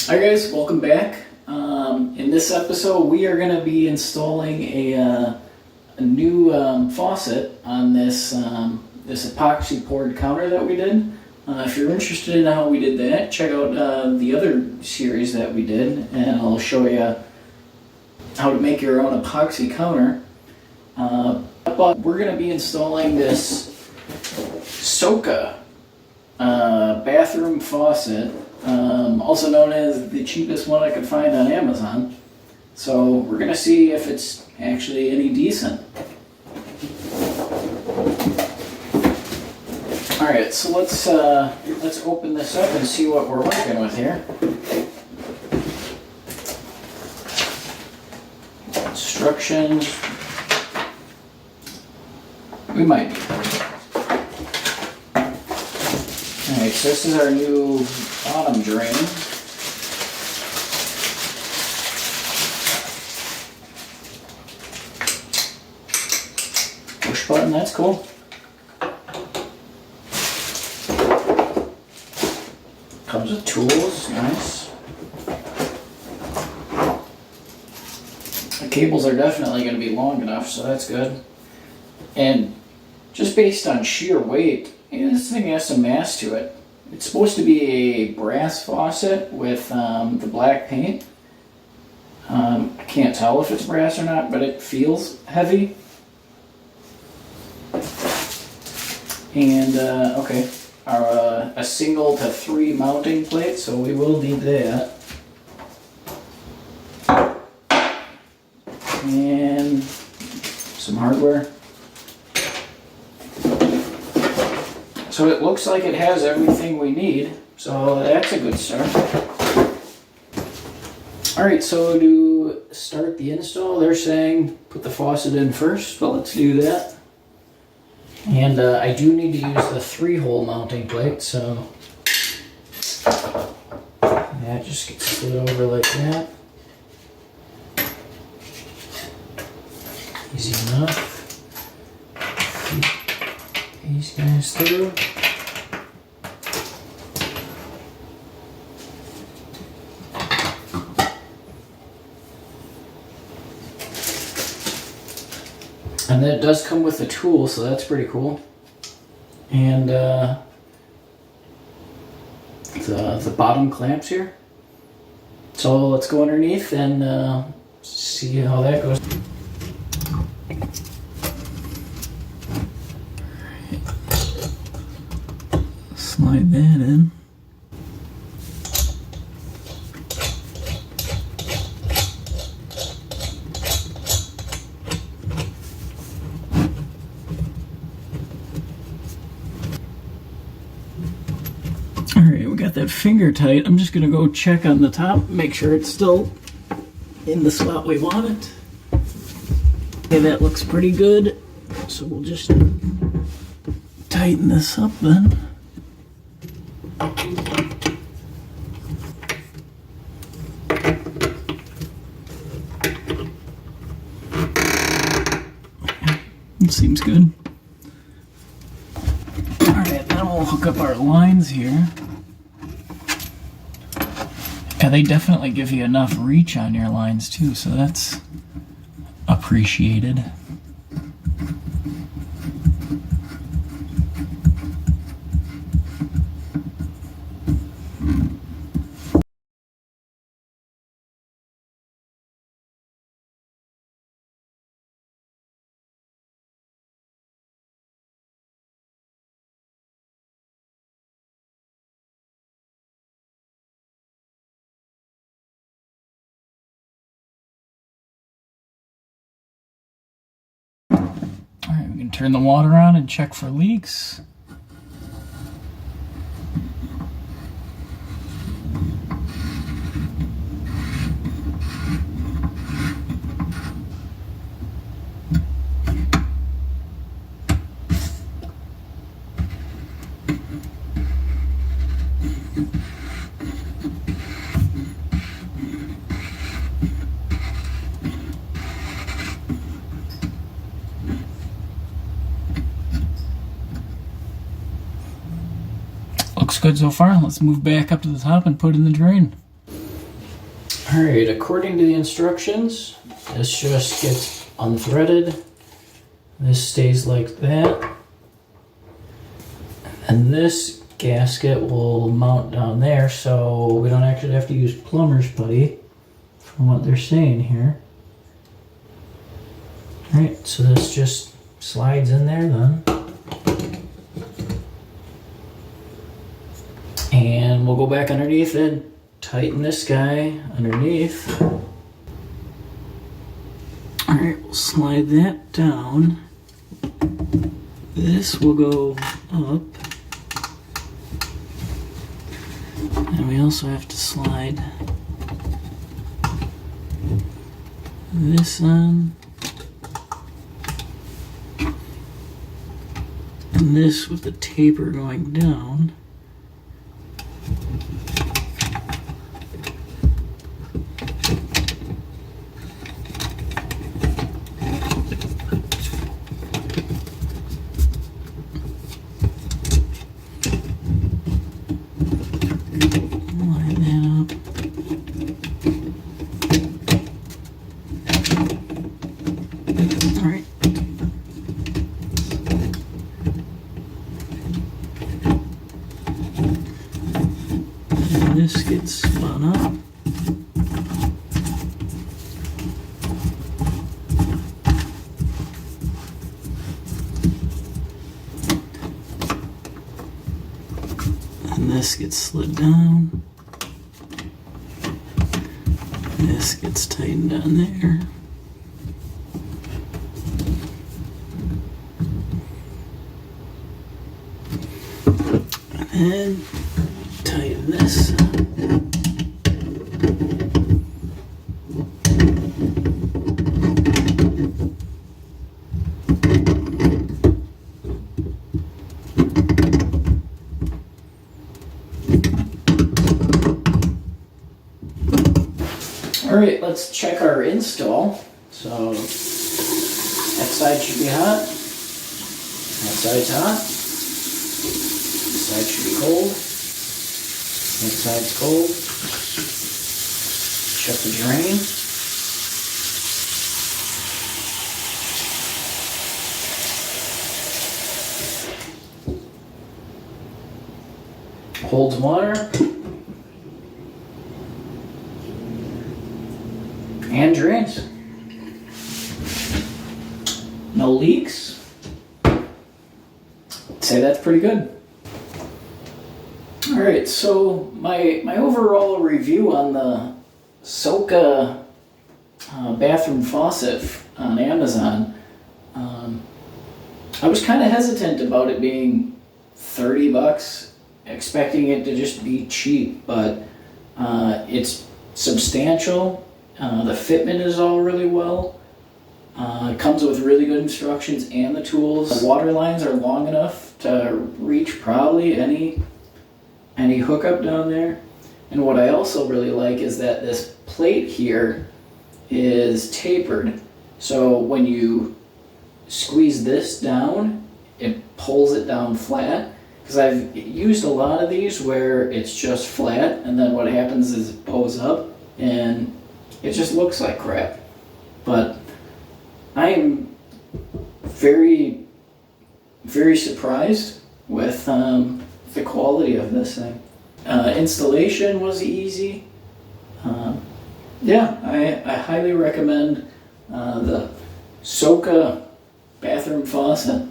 Hi guys, welcome back. In this episode, we are going to be installing a new faucet on this epoxy poured counter that we did. If you're interested in how we did that, check out the other series that we did, and I'll show you how to make your own epoxy counter. But we're going to be installing this SOKA bathroom faucet, also known as the cheapest one I could find on Amazon. So we're going to see if it's actually any decent. Alright, so let's open this up and see what we're working with here. Instructions. We might be. Alright, so this is our new bottom drain. Push button, that's cool. Comes with tools, nice. The cables are definitely going to be long enough, so that's good. And just based on sheer weight, this thing has some mass to it. It's supposed to be a brass faucet with the black paint. I can't tell if it's brass or not, but it feels heavy. And okay, a single to 3 mounting plate, so we will need that. And some hardware. So it looks like it has everything we need, so that's a good start. Alright, so to start the install, they're saying put the faucet in first, but let's do that. And I do need to use the 3-hole mounting plate, so that just gets slid over like that. Easy enough. These guys through. And then it does come with a tool, so that's pretty cool. And the bottom clamps here. So let's go underneath and see how that goes. Slide that in. Alright, we got that finger tight. I'm just gonna go check on the top, make sure it's still in the spot we want it. Okay, that looks pretty good. So we'll just tighten this up then. It seems good. Alright, then we'll hook up our lines here. Yeah, they definitely give you enough reach on your lines too, so that's appreciated. Alright, we can turn the water on and check for leaks. Looks good so far. Let's move back up to the top and put in the drain. Alright, according to the instructions, this just gets unthreaded. This stays like that. And this gasket will mount down there, so we don't actually have to use plumber's putty from what they're saying here. Alright, so this just slides in there then. And we'll go back underneath and tighten this guy underneath. Alright, we'll slide that down. This will go up. And we also have to slide this on. And this with the taper going down. Line that up. All right. And this gets spun up. And this gets slid down. This gets tightened down there. And then tighten this up. All right, let's check our install. So that side should be hot. That side's hot. This side should be cold. That side's cold. Check the drain. Holds water. And drains. No leaks. I'd say that's pretty good. All right, so my overall review on the SOKA bathroom faucet on Amazon, I was kind of hesitant about it being $30, expecting it to just be cheap, but it's substantial. The fitment is all really well. It comes with really good instructions and the tools. The water lines are long enough to reach probably any hookup down there. And what I also really like is that this plate here is tapered. So when you squeeze this down, it pulls it down flat. Because I've used a lot of these where it's just flat, and then what happens is it bows up and it just looks like crap. But I am very, very surprised with the quality of this thing. Installation was easy. Yeah, I highly recommend the SOKA bathroom faucet.